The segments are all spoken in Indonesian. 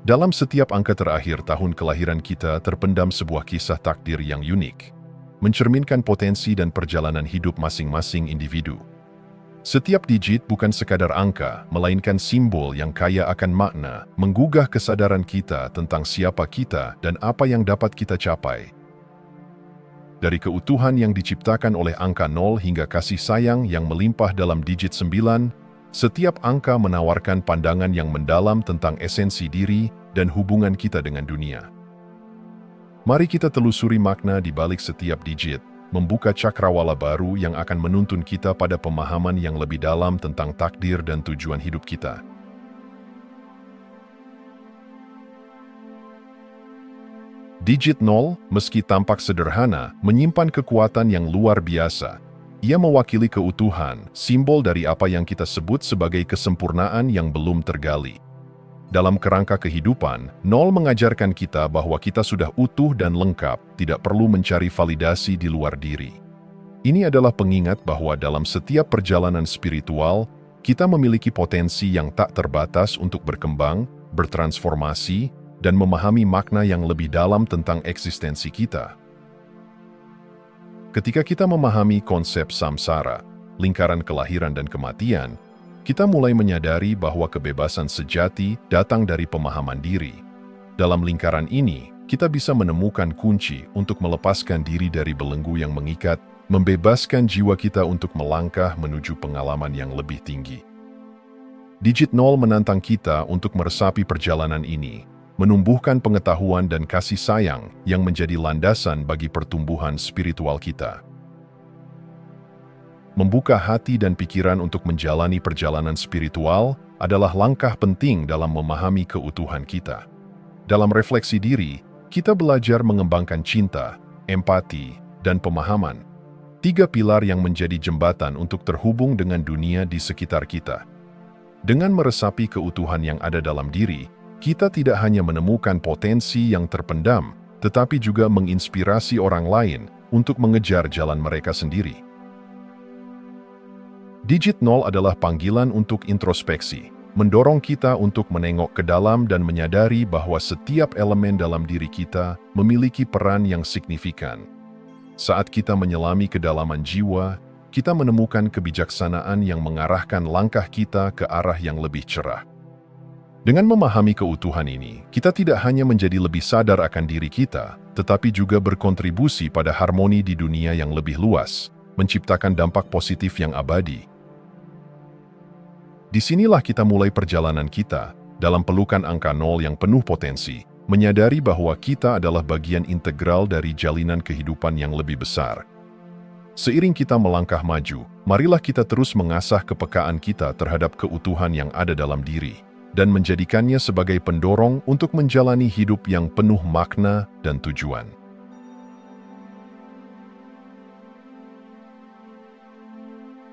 Dalam setiap angka terakhir tahun kelahiran kita terpendam sebuah kisah takdir yang unik, mencerminkan potensi dan perjalanan hidup masing-masing individu. Setiap digit bukan sekadar angka, melainkan simbol yang kaya akan makna, menggugah kesadaran kita tentang siapa kita dan apa yang dapat kita capai. Dari keutuhan yang diciptakan oleh angka 0 hingga kasih sayang yang melimpah dalam digit 9, setiap angka menawarkan pandangan yang mendalam tentang esensi diri dan hubungan kita dengan dunia. Mari kita telusuri makna di balik setiap digit, membuka cakrawala baru yang akan menuntun kita pada pemahaman yang lebih dalam tentang takdir dan tujuan hidup kita. Digit 0, meski tampak sederhana, menyimpan kekuatan yang luar biasa. Ia mewakili keutuhan, simbol dari apa yang kita sebut sebagai kesempurnaan yang belum tergali. Dalam kerangka kehidupan, 0 mengajarkan kita bahwa kita sudah utuh dan lengkap, tidak perlu mencari validasi di luar diri. Ini adalah pengingat bahwa dalam setiap perjalanan spiritual, kita memiliki potensi yang tak terbatas untuk berkembang, bertransformasi, dan memahami makna yang lebih dalam tentang eksistensi kita. Ketika kita memahami konsep samsara, lingkaran kelahiran dan kematian, kita mulai menyadari bahwa kebebasan sejati datang dari pemahaman diri. Dalam lingkaran ini, kita bisa menemukan kunci untuk melepaskan diri dari belenggu yang mengikat, membebaskan jiwa kita untuk melangkah menuju pengalaman yang lebih tinggi. Digit 0 menantang kita untuk meresapi perjalanan ini, menumbuhkan pengetahuan dan kasih sayang yang menjadi landasan bagi pertumbuhan spiritual kita. Membuka hati dan pikiran untuk menjalani perjalanan spiritual adalah langkah penting dalam memahami keutuhan kita. Dalam refleksi diri, kita belajar mengembangkan cinta, empati, dan pemahaman. 3 pilar yang menjadi jembatan untuk terhubung dengan dunia di sekitar kita. Dengan meresapi keutuhan yang ada dalam diri, kita tidak hanya menemukan potensi yang terpendam, tetapi juga menginspirasi orang lain untuk mengejar jalan mereka sendiri. Digit 0 adalah panggilan untuk introspeksi, mendorong kita untuk menengok ke dalam dan menyadari bahwa setiap elemen dalam diri kita memiliki peran yang signifikan. Saat kita menyelami kedalaman jiwa, kita menemukan kebijaksanaan yang mengarahkan langkah kita ke arah yang lebih cerah. Dengan memahami keutuhan ini, kita tidak hanya menjadi lebih sadar akan diri kita, tetapi juga berkontribusi pada harmoni di dunia yang lebih luas, menciptakan dampak positif yang abadi. Disinilah kita mulai perjalanan kita, dalam pelukan angka 0 yang penuh potensi, menyadari bahwa kita adalah bagian integral dari jalinan kehidupan yang lebih besar. Seiring kita melangkah maju, marilah kita terus mengasah kepekaan kita terhadap keutuhan yang ada dalam diri, dan menjadikannya sebagai pendorong untuk menjalani hidup yang penuh makna dan tujuan.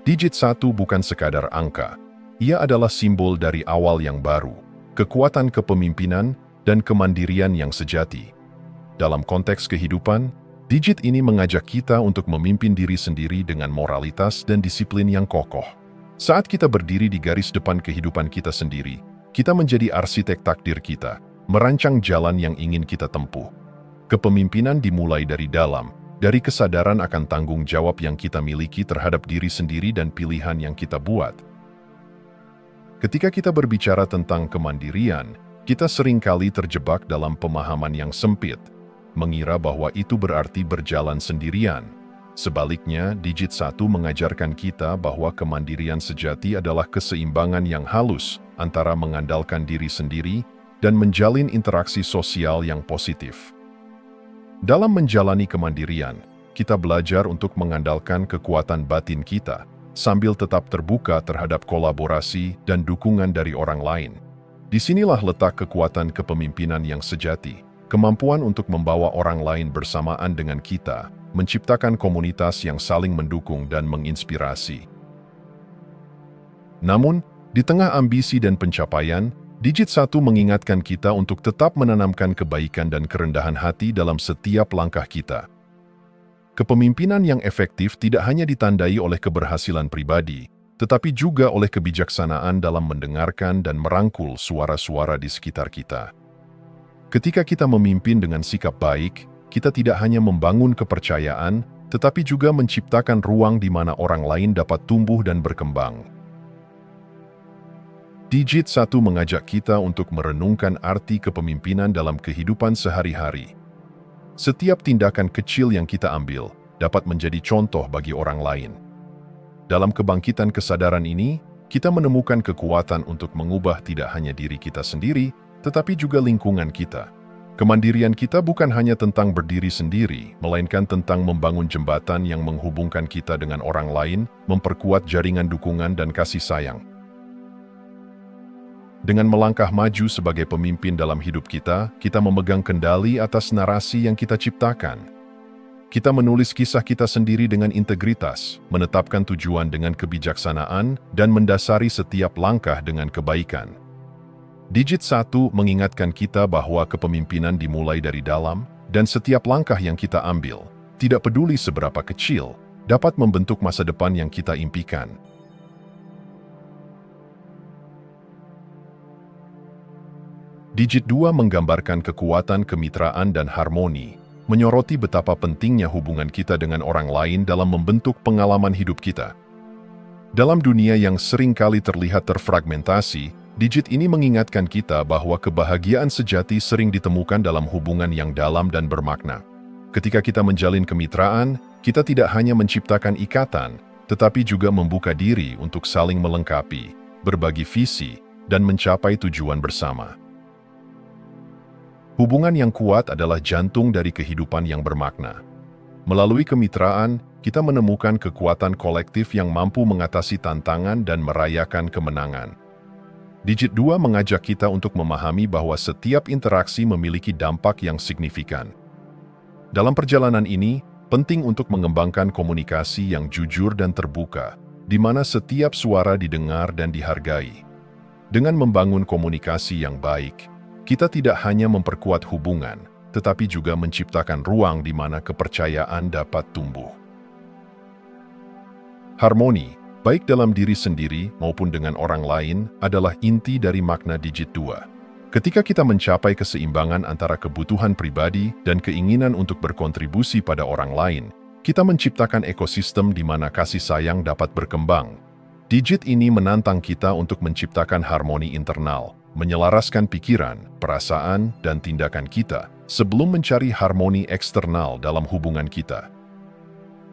Digit 1 bukan sekadar angka. Ia adalah simbol dari awal yang baru, kekuatan kepemimpinan, dan kemandirian yang sejati. Dalam konteks kehidupan, digit ini mengajak kita untuk memimpin diri sendiri dengan moralitas dan disiplin yang kokoh. Saat kita berdiri di garis depan kehidupan kita sendiri, kita menjadi arsitek takdir kita, merancang jalan yang ingin kita tempuh. Kepemimpinan dimulai dari dalam, dari kesadaran akan tanggung jawab yang kita miliki terhadap diri sendiri dan pilihan yang kita buat. Ketika kita berbicara tentang kemandirian, kita seringkali terjebak dalam pemahaman yang sempit, mengira bahwa itu berarti berjalan sendirian. Sebaliknya, digit 1 mengajarkan kita bahwa kemandirian sejati adalah keseimbangan yang halus antara mengandalkan diri sendiri dan menjalin interaksi sosial yang positif. Dalam menjalani kemandirian, kita belajar untuk mengandalkan kekuatan batin kita, sambil tetap terbuka terhadap kolaborasi dan dukungan dari orang lain. Disinilah letak kekuatan kepemimpinan yang sejati, kemampuan untuk membawa orang lain bersamaan dengan kita, menciptakan komunitas yang saling mendukung dan menginspirasi. Namun, di tengah ambisi dan pencapaian, digit 1 mengingatkan kita untuk tetap menanamkan kebaikan dan kerendahan hati dalam setiap langkah kita. Kepemimpinan yang efektif tidak hanya ditandai oleh keberhasilan pribadi, tetapi juga oleh kebijaksanaan dalam mendengarkan dan merangkul suara-suara di sekitar kita. Ketika kita memimpin dengan sikap baik, kita tidak hanya membangun kepercayaan, tetapi juga menciptakan ruang di mana orang lain dapat tumbuh dan berkembang. Digit 1 mengajak kita untuk merenungkan arti kepemimpinan dalam kehidupan sehari-hari. Setiap tindakan kecil yang kita ambil dapat menjadi contoh bagi orang lain. Dalam kebangkitan kesadaran ini, kita menemukan kekuatan untuk mengubah tidak hanya diri kita sendiri, tetapi juga lingkungan kita. Kemandirian kita bukan hanya tentang berdiri sendiri, melainkan tentang membangun jembatan yang menghubungkan kita dengan orang lain, memperkuat jaringan dukungan dan kasih sayang. Dengan melangkah maju sebagai pemimpin dalam hidup kita memegang kendali atas narasi yang kita ciptakan. Kita menulis kisah kita sendiri dengan integritas, menetapkan tujuan dengan kebijaksanaan, dan mendasari setiap langkah dengan kebaikan. Digit 1 mengingatkan kita bahwa kepemimpinan dimulai dari dalam, dan setiap langkah yang kita ambil, tidak peduli seberapa kecil, dapat membentuk masa depan yang kita impikan. Digit 2 menggambarkan kekuatan kemitraan dan harmoni, menyoroti betapa pentingnya hubungan kita dengan orang lain dalam membentuk pengalaman hidup kita. Dalam dunia yang seringkali terlihat terfragmentasi, digit ini mengingatkan kita bahwa kebahagiaan sejati sering ditemukan dalam hubungan yang dalam dan bermakna. Ketika kita menjalin kemitraan, kita tidak hanya menciptakan ikatan, tetapi juga membuka diri untuk saling melengkapi, berbagi visi, dan mencapai tujuan bersama. Hubungan yang kuat adalah jantung dari kehidupan yang bermakna. Melalui kemitraan, kita menemukan kekuatan kolektif yang mampu mengatasi tantangan dan merayakan kemenangan. Digit 2 mengajak kita untuk memahami bahwa setiap interaksi memiliki dampak yang signifikan. Dalam perjalanan ini, penting untuk mengembangkan komunikasi yang jujur dan terbuka, di mana setiap suara didengar dan dihargai. Dengan membangun komunikasi yang baik, kita tidak hanya memperkuat hubungan, tetapi juga menciptakan ruang di mana kepercayaan dapat tumbuh. Harmoni, baik dalam diri sendiri maupun dengan orang lain, adalah inti dari makna digit 2. Ketika kita mencapai keseimbangan antara kebutuhan pribadi dan keinginan untuk berkontribusi pada orang lain, kita menciptakan ekosistem di mana kasih sayang dapat berkembang. Digit ini menantang kita untuk menciptakan harmoni internal, menyelaraskan pikiran, perasaan, dan tindakan kita sebelum mencari harmoni eksternal dalam hubungan kita.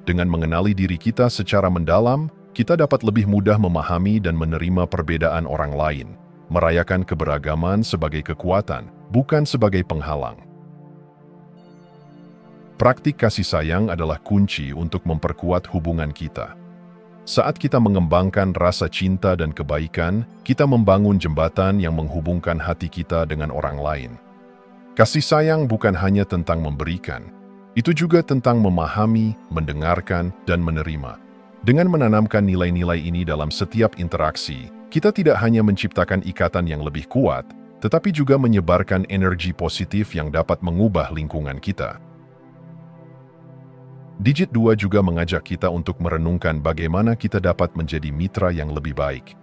Dengan mengenali diri kita secara mendalam, kita dapat lebih mudah memahami dan menerima perbedaan orang lain, merayakan keberagaman sebagai kekuatan, bukan sebagai penghalang. Praktik kasih sayang adalah kunci untuk memperkuat hubungan kita. Saat kita mengembangkan rasa cinta dan kebaikan, kita membangun jembatan yang menghubungkan hati kita dengan orang lain. Kasih sayang bukan hanya tentang memberikan, itu juga tentang memahami, mendengarkan, dan menerima. Dengan menanamkan nilai-nilai ini dalam setiap interaksi, kita tidak hanya menciptakan ikatan yang lebih kuat, tetapi juga menyebarkan energi positif yang dapat mengubah lingkungan kita. Digit 2 juga mengajak kita untuk merenungkan bagaimana kita dapat menjadi mitra yang lebih baik.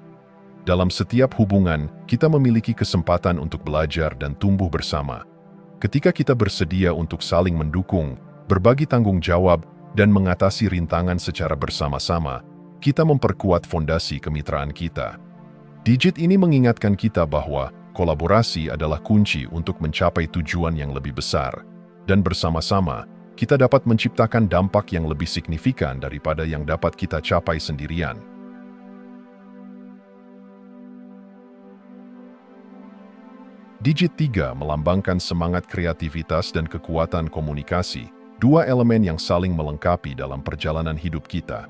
Dalam setiap hubungan, kita memiliki kesempatan untuk belajar dan tumbuh bersama. Ketika kita bersedia untuk saling mendukung, berbagi tanggung jawab, dan mengatasi rintangan secara bersama-sama, kita memperkuat fondasi kemitraan kita. Digit ini mengingatkan kita bahwa kolaborasi adalah kunci untuk mencapai tujuan yang lebih besar, dan bersama-sama, kita dapat menciptakan dampak yang lebih signifikan daripada yang dapat kita capai sendirian. Digit 3 melambangkan semangat kreativitas dan kekuatan komunikasi, dua elemen yang saling melengkapi dalam perjalanan hidup kita.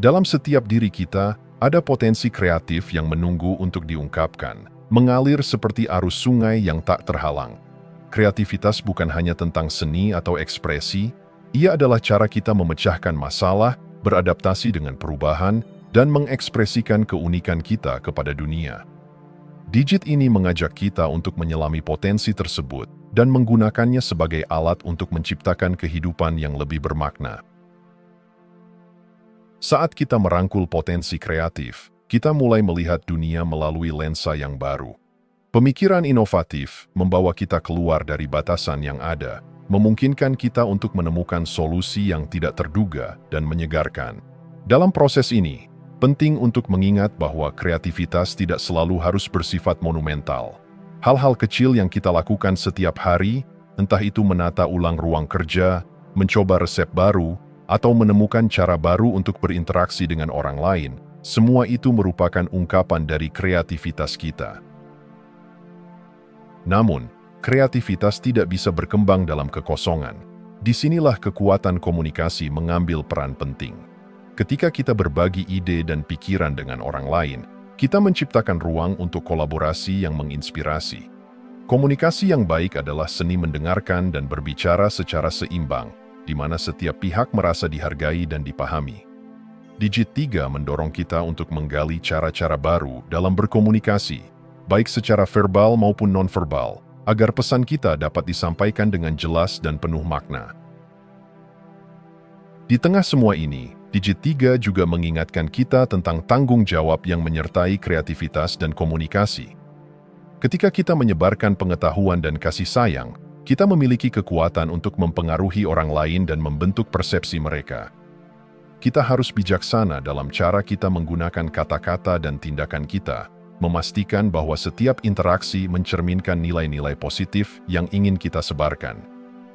Dalam setiap diri kita, ada potensi kreatif yang menunggu untuk diungkapkan, mengalir seperti arus sungai yang tak terhalang. Kreativitas bukan hanya tentang seni atau ekspresi, ia adalah cara kita memecahkan masalah, beradaptasi dengan perubahan, dan mengekspresikan keunikan kita kepada dunia. Digit ini mengajak kita untuk menyelami potensi tersebut dan menggunakannya sebagai alat untuk menciptakan kehidupan yang lebih bermakna. Saat kita merangkul potensi kreatif, kita mulai melihat dunia melalui lensa yang baru. Pemikiran inovatif membawa kita keluar dari batasan yang ada, memungkinkan kita untuk menemukan solusi yang tidak terduga dan menyegarkan. Dalam proses ini, penting untuk mengingat bahwa kreativitas tidak selalu harus bersifat monumental. Hal-hal kecil yang kita lakukan setiap hari, entah itu menata ulang ruang kerja, mencoba resep baru, atau menemukan cara baru untuk berinteraksi dengan orang lain, semua itu merupakan ungkapan dari kreativitas kita. Namun, kreativitas tidak bisa berkembang dalam kekosongan. Disinilah kekuatan komunikasi mengambil peran penting. Ketika kita berbagi ide dan pikiran dengan orang lain, kita menciptakan ruang untuk kolaborasi yang menginspirasi. Komunikasi yang baik adalah seni mendengarkan dan berbicara secara seimbang, di mana setiap pihak merasa dihargai dan dipahami. Digit 3 mendorong kita untuk menggali cara-cara baru dalam berkomunikasi, baik secara verbal maupun nonverbal, agar pesan kita dapat disampaikan dengan jelas dan penuh makna. Di tengah semua ini, Digit 3 juga mengingatkan kita tentang tanggung jawab yang menyertai kreativitas dan komunikasi. Ketika kita menyebarkan pengetahuan dan kasih sayang, kita memiliki kekuatan untuk mempengaruhi orang lain dan membentuk persepsi mereka. Kita harus bijaksana dalam cara kita menggunakan kata-kata dan tindakan kita, memastikan bahwa setiap interaksi mencerminkan nilai-nilai positif yang ingin kita sebarkan.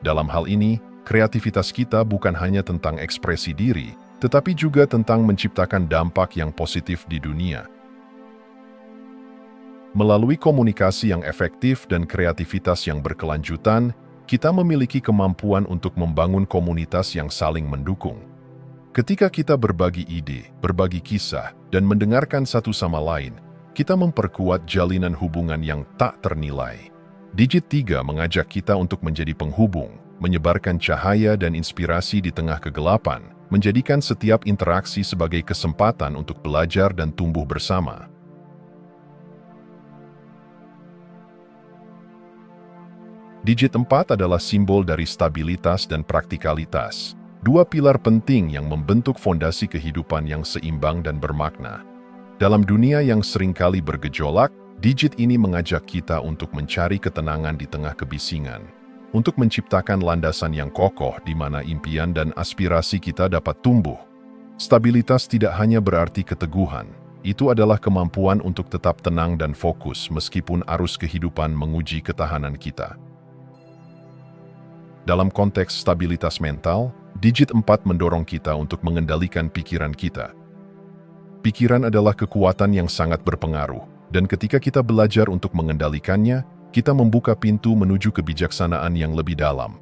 Dalam hal ini, kreativitas kita bukan hanya tentang ekspresi diri, tetapi juga tentang menciptakan dampak yang positif di dunia. Melalui komunikasi yang efektif dan kreativitas yang berkelanjutan, kita memiliki kemampuan untuk membangun komunitas yang saling mendukung. Ketika kita berbagi ide, berbagi kisah, dan mendengarkan satu sama lain, kita memperkuat jalinan hubungan yang tak ternilai. Digit 3 mengajak kita untuk menjadi penghubung, menyebarkan cahaya dan inspirasi di tengah kegelapan, menjadikan setiap interaksi sebagai kesempatan untuk belajar dan tumbuh bersama. Digit 4 adalah simbol dari stabilitas dan praktikalitas, dua pilar penting yang membentuk fondasi kehidupan yang seimbang dan bermakna. Dalam dunia yang seringkali bergejolak, digit ini mengajak kita untuk mencari ketenangan di tengah kebisingan, untuk menciptakan landasan yang kokoh di mana impian dan aspirasi kita dapat tumbuh. Stabilitas tidak hanya berarti keteguhan, itu adalah kemampuan untuk tetap tenang dan fokus meskipun arus kehidupan menguji ketahanan kita. Dalam konteks stabilitas mental, digit 4 mendorong kita untuk mengendalikan pikiran kita. Pikiran adalah kekuatan yang sangat berpengaruh, dan ketika kita belajar untuk mengendalikannya, kita membuka pintu menuju kebijaksanaan yang lebih dalam.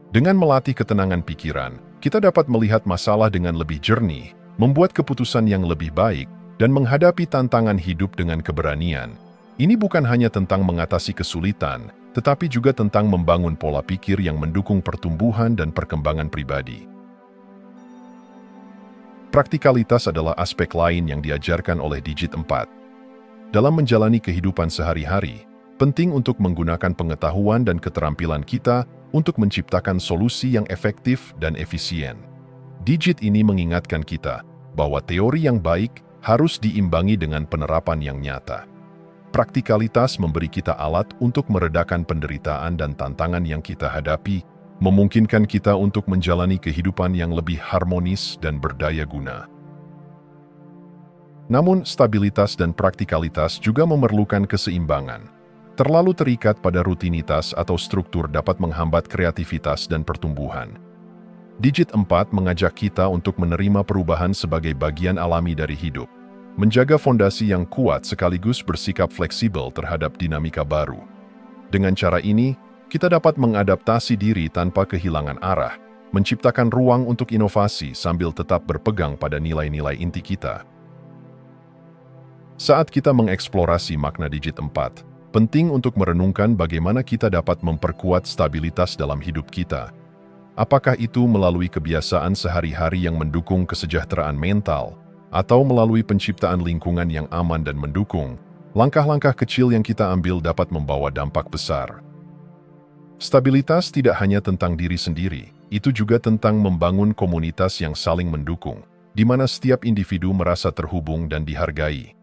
Dengan melatih ketenangan pikiran, kita dapat melihat masalah dengan lebih jernih, membuat keputusan yang lebih baik, dan menghadapi tantangan hidup dengan keberanian. Ini bukan hanya tentang mengatasi kesulitan, tetapi juga tentang membangun pola pikir yang mendukung pertumbuhan dan perkembangan pribadi. Praktikalitas adalah aspek lain yang diajarkan oleh digit 4. Dalam menjalani kehidupan sehari-hari, penting untuk menggunakan pengetahuan dan keterampilan kita untuk menciptakan solusi yang efektif dan efisien. Digit ini mengingatkan kita bahwa teori yang baik harus diimbangi dengan penerapan yang nyata. Praktikalitas memberi kita alat untuk meredakan penderitaan dan tantangan yang kita hadapi, memungkinkan kita untuk menjalani kehidupan yang lebih harmonis dan berdaya guna. Namun, stabilitas dan praktikalitas juga memerlukan keseimbangan. Terlalu terikat pada rutinitas atau struktur dapat menghambat kreativitas dan pertumbuhan. Digit 4 mengajak kita untuk menerima perubahan sebagai bagian alami dari hidup, menjaga fondasi yang kuat sekaligus bersikap fleksibel terhadap dinamika baru. Dengan cara ini, kita dapat mengadaptasi diri tanpa kehilangan arah, menciptakan ruang untuk inovasi sambil tetap berpegang pada nilai-nilai inti kita. Saat kita mengeksplorasi makna digit 4, penting untuk merenungkan bagaimana kita dapat memperkuat stabilitas dalam hidup kita. Apakah itu melalui kebiasaan sehari-hari yang mendukung kesejahteraan mental, atau melalui penciptaan lingkungan yang aman dan mendukung? Langkah-langkah kecil yang kita ambil dapat membawa dampak besar. Stabilitas tidak hanya tentang diri sendiri, itu juga tentang membangun komunitas yang saling mendukung, di mana setiap individu merasa terhubung dan dihargai.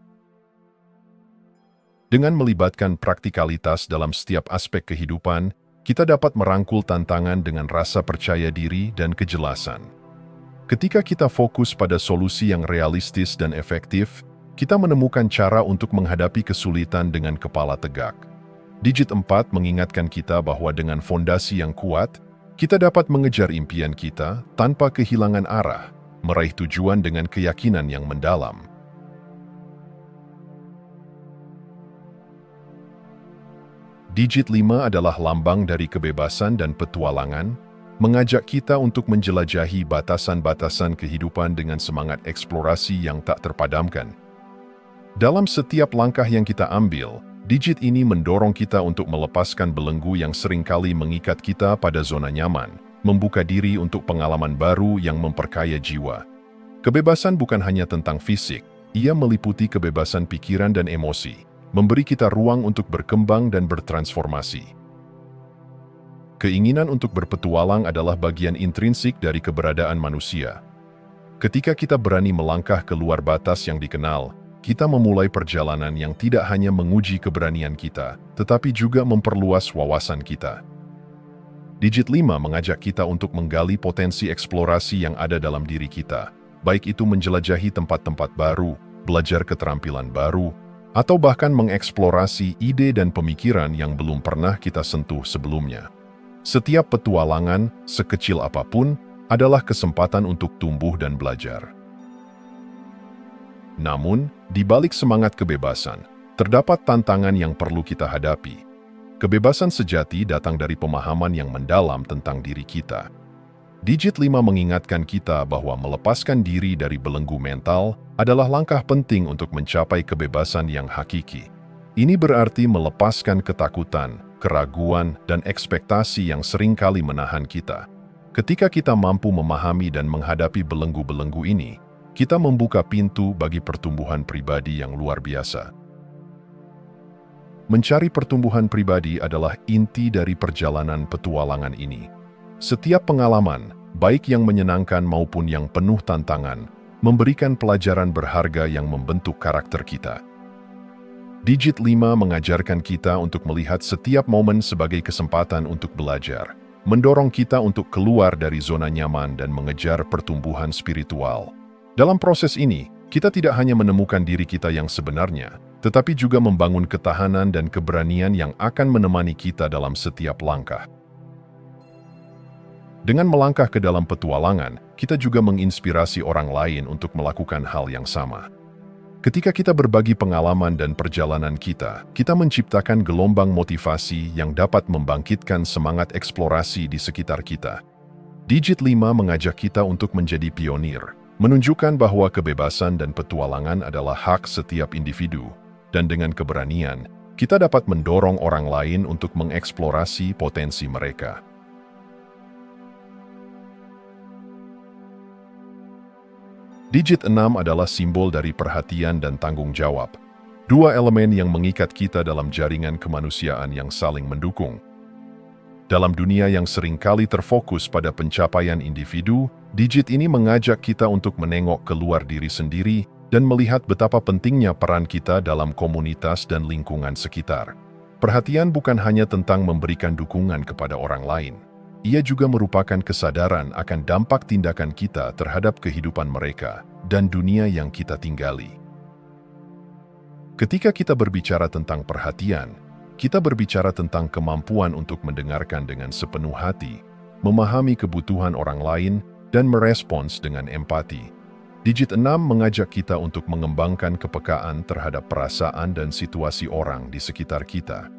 Dengan melibatkan praktikalitas dalam setiap aspek kehidupan, kita dapat merangkul tantangan dengan rasa percaya diri dan kejelasan. Ketika kita fokus pada solusi yang realistis dan efektif, kita menemukan cara untuk menghadapi kesulitan dengan kepala tegak. Digit 4 mengingatkan kita bahwa dengan fondasi yang kuat, kita dapat mengejar impian kita tanpa kehilangan arah, meraih tujuan dengan keyakinan yang mendalam. Digit 5 adalah lambang dari kebebasan dan petualangan, mengajak kita untuk menjelajahi batasan-batasan kehidupan dengan semangat eksplorasi yang tak terpadamkan. Dalam setiap langkah yang kita ambil, digit ini mendorong kita untuk melepaskan belenggu yang seringkali mengikat kita pada zona nyaman, membuka diri untuk pengalaman baru yang memperkaya jiwa. Kebebasan bukan hanya tentang fisik, ia meliputi kebebasan pikiran dan emosi, memberi kita ruang untuk berkembang dan bertransformasi. Keinginan untuk berpetualang adalah bagian intrinsik dari keberadaan manusia. Ketika kita berani melangkah keluar batas yang dikenal, kita memulai perjalanan yang tidak hanya menguji keberanian kita, tetapi juga memperluas wawasan kita. Digit 5 mengajak kita untuk menggali potensi eksplorasi yang ada dalam diri kita, baik itu menjelajahi tempat-tempat baru, belajar keterampilan baru, atau bahkan mengeksplorasi ide dan pemikiran yang belum pernah kita sentuh sebelumnya. Setiap petualangan, sekecil apapun, adalah kesempatan untuk tumbuh dan belajar. Namun, di balik semangat kebebasan, terdapat tantangan yang perlu kita hadapi. Kebebasan sejati datang dari pemahaman yang mendalam tentang diri kita. Digit 5 mengingatkan kita bahwa melepaskan diri dari belenggu mental adalah langkah penting untuk mencapai kebebasan yang hakiki. Ini berarti melepaskan ketakutan, keraguan, dan ekspektasi yang seringkali menahan kita. Ketika kita mampu memahami dan menghadapi belenggu-belenggu ini, kita membuka pintu bagi pertumbuhan pribadi yang luar biasa. Mencari pertumbuhan pribadi adalah inti dari perjalanan petualangan ini. Setiap pengalaman, baik yang menyenangkan maupun yang penuh tantangan, memberikan pelajaran berharga yang membentuk karakter kita. Digit 5 mengajarkan kita untuk melihat setiap momen sebagai kesempatan untuk belajar, mendorong kita untuk keluar dari zona nyaman dan mengejar pertumbuhan spiritual. Dalam proses ini, kita tidak hanya menemukan diri kita yang sebenarnya, tetapi juga membangun ketahanan dan keberanian yang akan menemani kita dalam setiap langkah. Dengan melangkah ke dalam petualangan, kita juga menginspirasi orang lain untuk melakukan hal yang sama. Ketika kita berbagi pengalaman dan perjalanan kita menciptakan gelombang motivasi yang dapat membangkitkan semangat eksplorasi di sekitar kita. Digit 5 mengajak kita untuk menjadi pionir, menunjukkan bahwa kebebasan dan petualangan adalah hak setiap individu, dan dengan keberanian, kita dapat mendorong orang lain untuk mengeksplorasi potensi mereka. Digit 6 adalah simbol dari perhatian dan tanggung jawab, dua elemen yang mengikat kita dalam jaringan kemanusiaan yang saling mendukung. Dalam dunia yang seringkali terfokus pada pencapaian individu, digit ini mengajak kita untuk menengok keluar diri sendiri dan melihat betapa pentingnya peran kita dalam komunitas dan lingkungan sekitar. Perhatian bukan hanya tentang memberikan dukungan kepada orang lain. Ia juga merupakan kesadaran akan dampak tindakan kita terhadap kehidupan mereka dan dunia yang kita tinggali. Ketika kita berbicara tentang perhatian, kita berbicara tentang kemampuan untuk mendengarkan dengan sepenuh hati, memahami kebutuhan orang lain, dan merespons dengan empati. Digit 6 mengajak kita untuk mengembangkan kepekaan terhadap perasaan dan situasi orang di sekitar kita.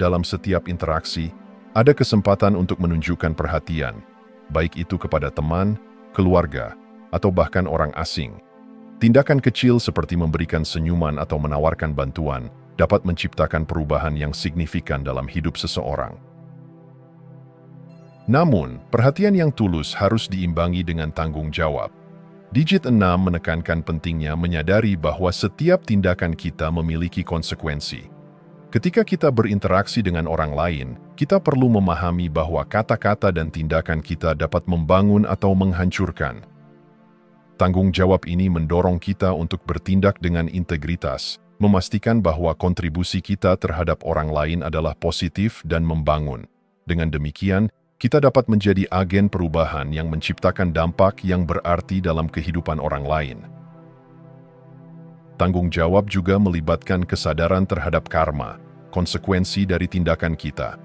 Dalam setiap interaksi, ada kesempatan untuk menunjukkan perhatian, baik itu kepada teman, keluarga, atau bahkan orang asing. Tindakan kecil seperti memberikan senyuman atau menawarkan bantuan dapat menciptakan perubahan yang signifikan dalam hidup seseorang. Namun, perhatian yang tulus harus diimbangi dengan tanggung jawab. Digit 6 menekankan pentingnya menyadari bahwa setiap tindakan kita memiliki konsekuensi. Ketika kita berinteraksi dengan orang lain, kita perlu memahami bahwa kata-kata dan tindakan kita dapat membangun atau menghancurkan. Tanggung jawab ini mendorong kita untuk bertindak dengan integritas, memastikan bahwa kontribusi kita terhadap orang lain adalah positif dan membangun. Dengan demikian, kita dapat menjadi agen perubahan yang menciptakan dampak yang berarti dalam kehidupan orang lain. Tanggung jawab juga melibatkan kesadaran terhadap karma, konsekuensi dari tindakan kita.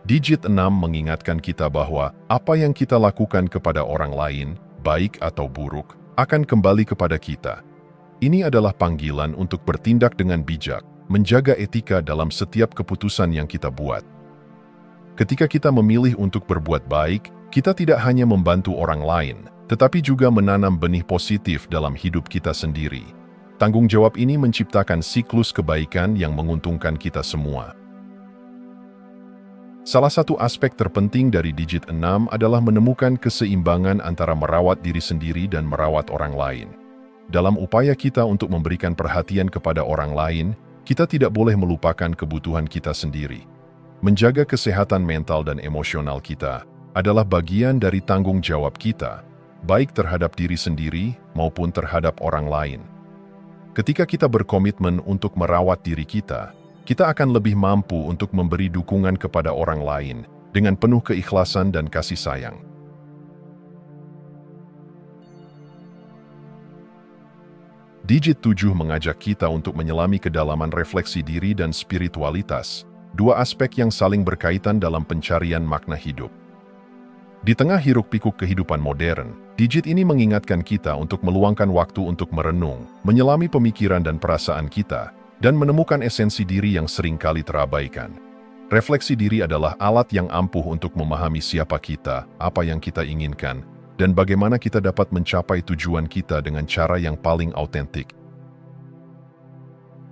Digit 6 mengingatkan kita bahwa apa yang kita lakukan kepada orang lain, baik atau buruk, akan kembali kepada kita. Ini adalah panggilan untuk bertindak dengan bijak, menjaga etika dalam setiap keputusan yang kita buat. Ketika kita memilih untuk berbuat baik, kita tidak hanya membantu orang lain, tetapi juga menanam benih positif dalam hidup kita sendiri. Tanggung jawab ini menciptakan siklus kebaikan yang menguntungkan kita semua. Salah satu aspek terpenting dari digit 6 adalah menemukan keseimbangan antara merawat diri sendiri dan merawat orang lain. Dalam upaya kita untuk memberikan perhatian kepada orang lain, kita tidak boleh melupakan kebutuhan kita sendiri. Menjaga kesehatan mental dan emosional kita adalah bagian dari tanggung jawab kita, baik terhadap diri sendiri maupun terhadap orang lain. Ketika kita berkomitmen untuk merawat diri kita akan lebih mampu untuk memberi dukungan kepada orang lain dengan penuh keikhlasan dan kasih sayang. Digit 7 mengajak kita untuk menyelami kedalaman refleksi diri dan spiritualitas, dua aspek yang saling berkaitan dalam pencarian makna hidup. Di tengah hiruk-pikuk kehidupan modern, digit ini mengingatkan kita untuk meluangkan waktu untuk merenung, menyelami pemikiran dan perasaan kita, dan menemukan esensi diri yang seringkali terabaikan. Refleksi diri adalah alat yang ampuh untuk memahami siapa kita, apa yang kita inginkan, dan bagaimana kita dapat mencapai tujuan kita dengan cara yang paling autentik.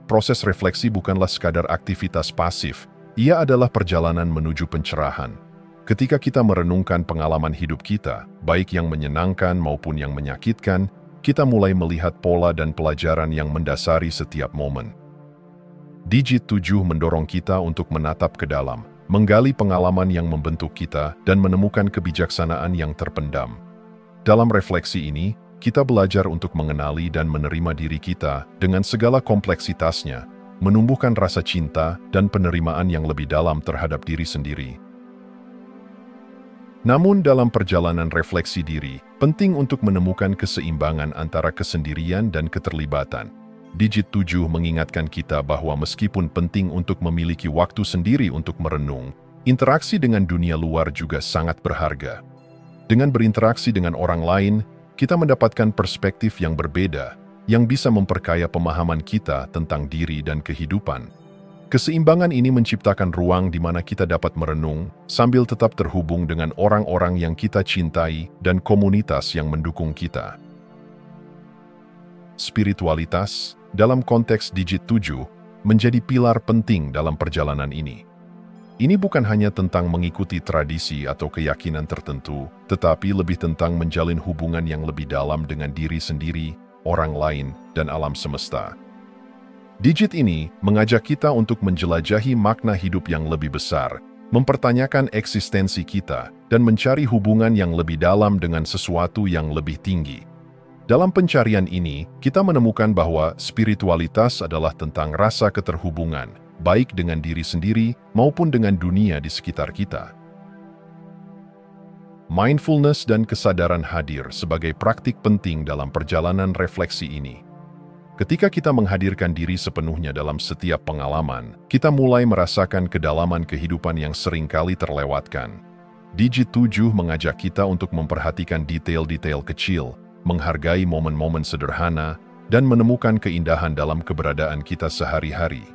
Proses refleksi bukanlah sekadar aktivitas pasif, ia adalah perjalanan menuju pencerahan. Ketika kita merenungkan pengalaman hidup kita, baik yang menyenangkan maupun yang menyakitkan, kita mulai melihat pola dan pelajaran yang mendasari setiap momen. Digit 7 mendorong kita untuk menatap ke dalam, menggali pengalaman yang membentuk kita, dan menemukan kebijaksanaan yang terpendam. Dalam refleksi ini, kita belajar untuk mengenali dan menerima diri kita dengan segala kompleksitasnya, menumbuhkan rasa cinta dan penerimaan yang lebih dalam terhadap diri sendiri. Namun dalam perjalanan refleksi diri, penting untuk menemukan keseimbangan antara kesendirian dan keterlibatan. Digit 7 mengingatkan kita bahwa meskipun penting untuk memiliki waktu sendiri untuk merenung, interaksi dengan dunia luar juga sangat berharga. Dengan berinteraksi dengan orang lain, kita mendapatkan perspektif yang berbeda, yang bisa memperkaya pemahaman kita tentang diri dan kehidupan. Keseimbangan ini menciptakan ruang di mana kita dapat merenung, sambil tetap terhubung dengan orang-orang yang kita cintai dan komunitas yang mendukung kita. Spiritualitas, dalam konteks digit 7, menjadi pilar penting dalam perjalanan ini. Ini bukan hanya tentang mengikuti tradisi atau keyakinan tertentu, tetapi lebih tentang menjalin hubungan yang lebih dalam dengan diri sendiri, orang lain, dan alam semesta. Digit ini mengajak kita untuk menjelajahi makna hidup yang lebih besar, mempertanyakan eksistensi kita, dan mencari hubungan yang lebih dalam dengan sesuatu yang lebih tinggi. Dalam pencarian ini, kita menemukan bahwa spiritualitas adalah tentang rasa keterhubungan, baik dengan diri sendiri maupun dengan dunia di sekitar kita. Mindfulness dan kesadaran hadir sebagai praktik penting dalam perjalanan refleksi ini. Ketika kita menghadirkan diri sepenuhnya dalam setiap pengalaman, kita mulai merasakan kedalaman kehidupan yang seringkali terlewatkan. Digit 7 mengajak kita untuk memperhatikan detail-detail kecil, menghargai momen-momen sederhana, dan menemukan keindahan dalam keberadaan kita sehari-hari.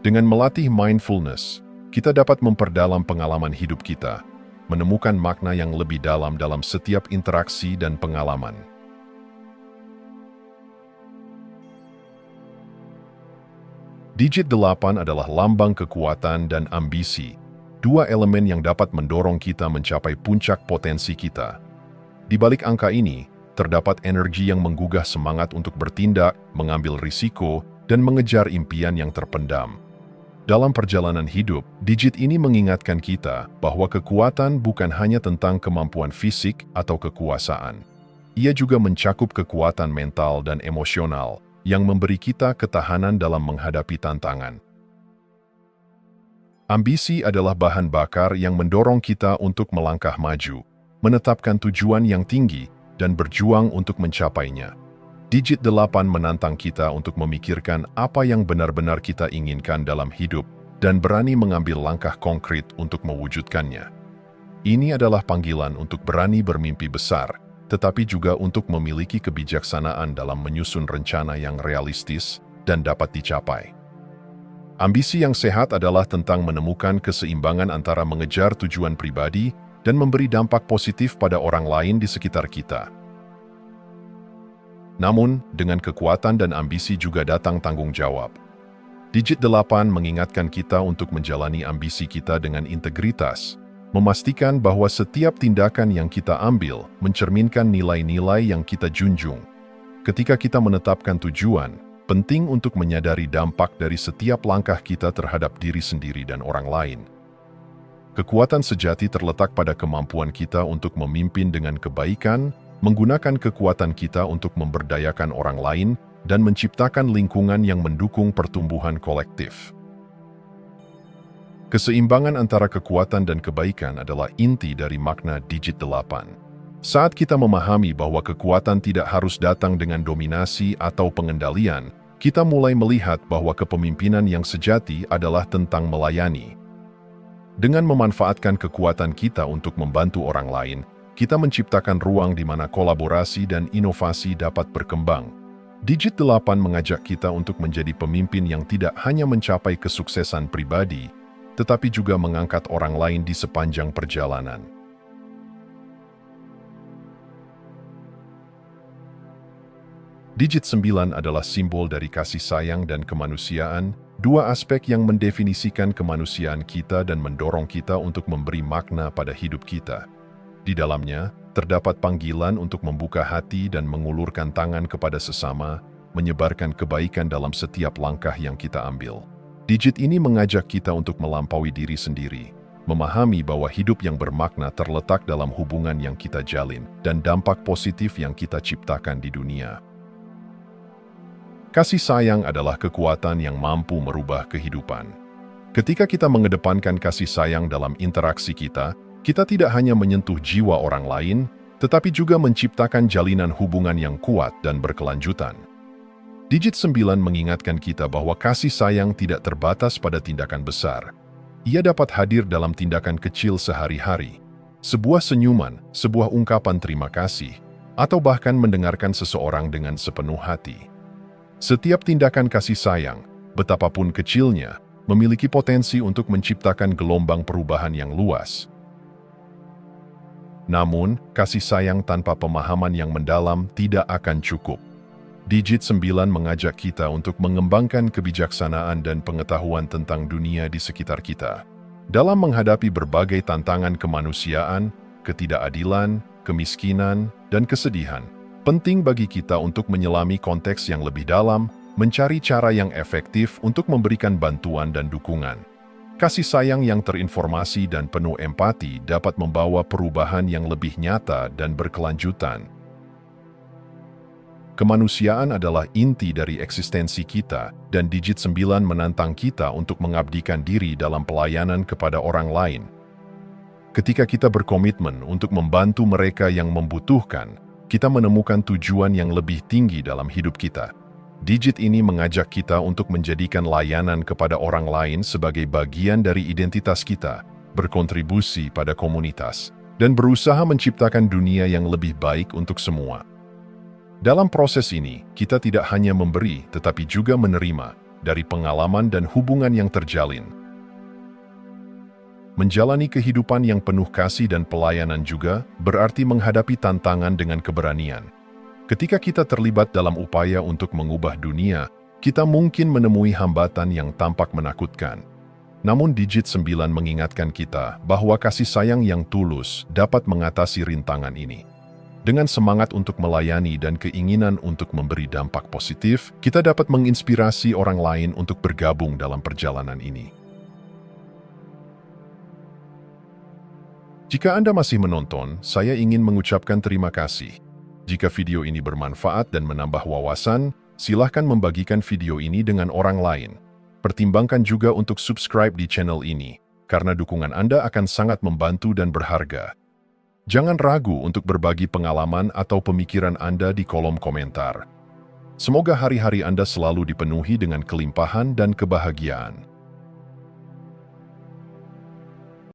Dengan melatih mindfulness, kita dapat memperdalam pengalaman hidup kita, menemukan makna yang lebih dalam setiap interaksi dan pengalaman. Digit 8 adalah lambang kekuatan dan ambisi, dua elemen yang dapat mendorong kita mencapai puncak potensi kita. Di balik angka ini, terdapat energi yang menggugah semangat untuk bertindak, mengambil risiko, dan mengejar impian yang terpendam. Dalam perjalanan hidup, digit ini mengingatkan kita bahwa kekuatan bukan hanya tentang kemampuan fisik atau kekuasaan. Ia juga mencakup kekuatan mental dan emosional, yang memberi kita ketahanan dalam menghadapi tantangan. Ambisi adalah bahan bakar yang mendorong kita untuk melangkah maju, menetapkan tujuan yang tinggi, dan berjuang untuk mencapainya. Digit 8 menantang kita untuk memikirkan apa yang benar-benar kita inginkan dalam hidup dan berani mengambil langkah konkret untuk mewujudkannya. Ini adalah panggilan untuk berani bermimpi besar, tetapi juga untuk memiliki kebijaksanaan dalam menyusun rencana yang realistis dan dapat dicapai. Ambisi yang sehat adalah tentang menemukan keseimbangan antara mengejar tujuan pribadi dan memberi dampak positif pada orang lain di sekitar kita. Namun, dengan kekuatan dan ambisi juga datang tanggung jawab. Digit 8 mengingatkan kita untuk menjalani ambisi kita dengan integritas, memastikan bahwa setiap tindakan yang kita ambil mencerminkan nilai-nilai yang kita junjung. Ketika kita menetapkan tujuan, penting untuk menyadari dampak dari setiap langkah kita terhadap diri sendiri dan orang lain. Kekuatan sejati terletak pada kemampuan kita untuk memimpin dengan kebaikan, menggunakan kekuatan kita untuk memberdayakan orang lain, dan menciptakan lingkungan yang mendukung pertumbuhan kolektif. Keseimbangan antara kekuatan dan kebaikan adalah inti dari makna Digit 8. Saat kita memahami bahwa kekuatan tidak harus datang dengan dominasi atau pengendalian, kita mulai melihat bahwa kepemimpinan yang sejati adalah tentang melayani. Dengan memanfaatkan kekuatan kita untuk membantu orang lain, kita menciptakan ruang di mana kolaborasi dan inovasi dapat berkembang. Digit 8 mengajak kita untuk menjadi pemimpin yang tidak hanya mencapai kesuksesan pribadi, tetapi juga mengangkat orang lain di sepanjang perjalanan. Digit 9 adalah simbol dari kasih sayang dan kemanusiaan, dua aspek yang mendefinisikan kemanusiaan kita dan mendorong kita untuk memberi makna pada hidup kita. Di dalamnya, terdapat panggilan untuk membuka hati dan mengulurkan tangan kepada sesama, menyebarkan kebaikan dalam setiap langkah yang kita ambil. Digit ini mengajak kita untuk melampaui diri sendiri, memahami bahwa hidup yang bermakna terletak dalam hubungan yang kita jalin dan dampak positif yang kita ciptakan di dunia. Kasih sayang adalah kekuatan yang mampu merubah kehidupan. Ketika kita mengedepankan kasih sayang dalam interaksi kita tidak hanya menyentuh jiwa orang lain, tetapi juga menciptakan jalinan hubungan yang kuat dan berkelanjutan. Digit 9 mengingatkan kita bahwa kasih sayang tidak terbatas pada tindakan besar. Ia dapat hadir dalam tindakan kecil sehari-hari. Sebuah senyuman, sebuah ungkapan terima kasih, atau bahkan mendengarkan seseorang dengan sepenuh hati. Setiap tindakan kasih sayang, betapapun kecilnya, memiliki potensi untuk menciptakan gelombang perubahan yang luas. Namun, kasih sayang tanpa pemahaman yang mendalam tidak akan cukup. Digit 9 mengajak kita untuk mengembangkan kebijaksanaan dan pengetahuan tentang dunia di sekitar kita. Dalam menghadapi berbagai tantangan kemanusiaan, ketidakadilan, kemiskinan, dan kesedihan, penting bagi kita untuk menyelami konteks yang lebih dalam, mencari cara yang efektif untuk memberikan bantuan dan dukungan. Kasih sayang yang terinformasi dan penuh empati dapat membawa perubahan yang lebih nyata dan berkelanjutan. Kemanusiaan adalah inti dari eksistensi kita, dan Digit 9 menantang kita untuk mengabdikan diri dalam pelayanan kepada orang lain. Ketika kita berkomitmen untuk membantu mereka yang membutuhkan, kita menemukan tujuan yang lebih tinggi dalam hidup kita. Digit ini mengajak kita untuk menjadikan layanan kepada orang lain sebagai bagian dari identitas kita, berkontribusi pada komunitas, dan berusaha menciptakan dunia yang lebih baik untuk semua. Dalam proses ini, kita tidak hanya memberi, tetapi juga menerima dari pengalaman dan hubungan yang terjalin. Menjalani kehidupan yang penuh kasih dan pelayanan juga berarti menghadapi tantangan dengan keberanian. Ketika kita terlibat dalam upaya untuk mengubah dunia, kita mungkin menemui hambatan yang tampak menakutkan. Namun Digit 9 mengingatkan kita bahwa kasih sayang yang tulus dapat mengatasi rintangan ini. Dengan semangat untuk melayani dan keinginan untuk memberi dampak positif, kita dapat menginspirasi orang lain untuk bergabung dalam perjalanan ini. Jika Anda masih menonton, saya ingin mengucapkan terima kasih. Jika video ini bermanfaat dan menambah wawasan, Silahkan membagikan video ini dengan orang lain. Pertimbangkan juga untuk subscribe di channel ini, karena dukungan Anda akan sangat membantu dan berharga. Jangan ragu untuk berbagi pengalaman atau pemikiran Anda di kolom komentar. Semoga hari-hari Anda selalu dipenuhi dengan kelimpahan dan kebahagiaan.